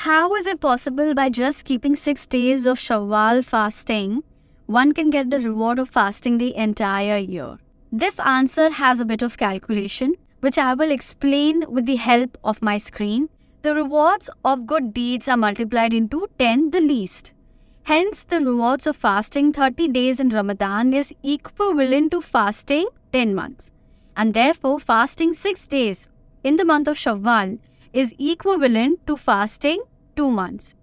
how is it possible by just keeping 6 days of Shawwal fasting, one can get the reward of fasting the entire year? This answer has a bit of calculation, which I will explain with the help of my screen. The rewards of good deeds are multiplied into 10 the least. Hence, the rewards of fasting 30 days in Ramadan is equivalent to fasting 10 months. And therefore, fasting 6 days in the month of Shawwal is equivalent to fasting 2 months.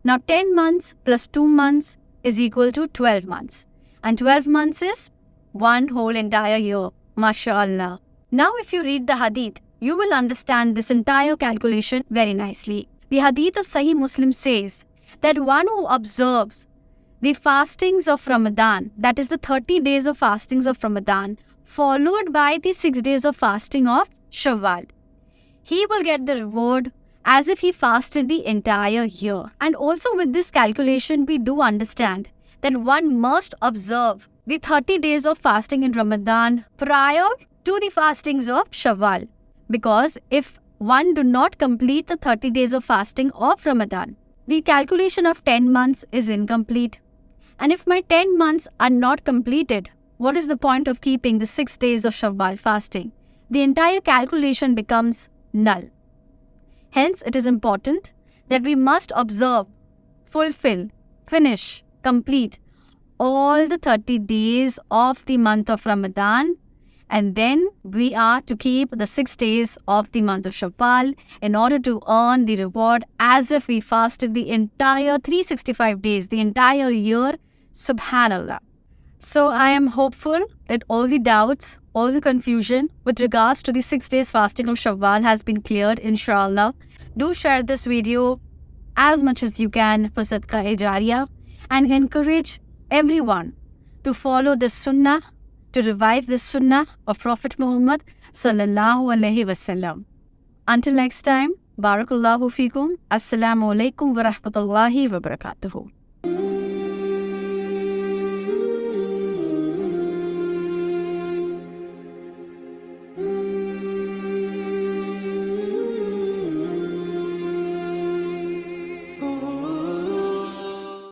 Now, 10 months plus 2 months is equal to 12 months. And 12 months is one whole entire year. MashaAllah. Now, if you read the Hadith, you will understand this entire calculation very nicely. The Hadith of Sahih Muslim says that one who observes the fastings of Ramadan, that is the 30 days of fastings of Ramadan, followed by the 6 days of fasting of Shawwal, he will get the reward as if he fasted the entire year. And also with this calculation, we do understand that one must observe the 30 days of fasting in Ramadan prior to the fastings of Shawwal. Because if one do not complete the 30 days of fasting of Ramadan, the calculation of 10 months is incomplete. And if my 10 months are not completed, what is the point of keeping the 6 days of Shawwal fasting? The entire calculation becomes null. Hence, it is important that we must observe, fulfill, finish, complete all the 30 days of the month of Ramadan, and then we are to keep the 6 days of the month of Shawwal in order to earn the reward as if we fasted the entire 365 days, the entire year. Subhanallah. So I am hopeful that all the doubts, all the confusion with regards to the 6 days fasting of Shawwal has been cleared, inshallah. Do share this video as much as you can for 𝑠𝑑𝑞𝑎 and encourage everyone to follow this sunnah, to revive this sunnah of Prophet Muhammad sallallahu alaihi wasallam. Until next time, barakallahu fikum. Assalamu alaikum wa rahmatullahi wa barakatuhu.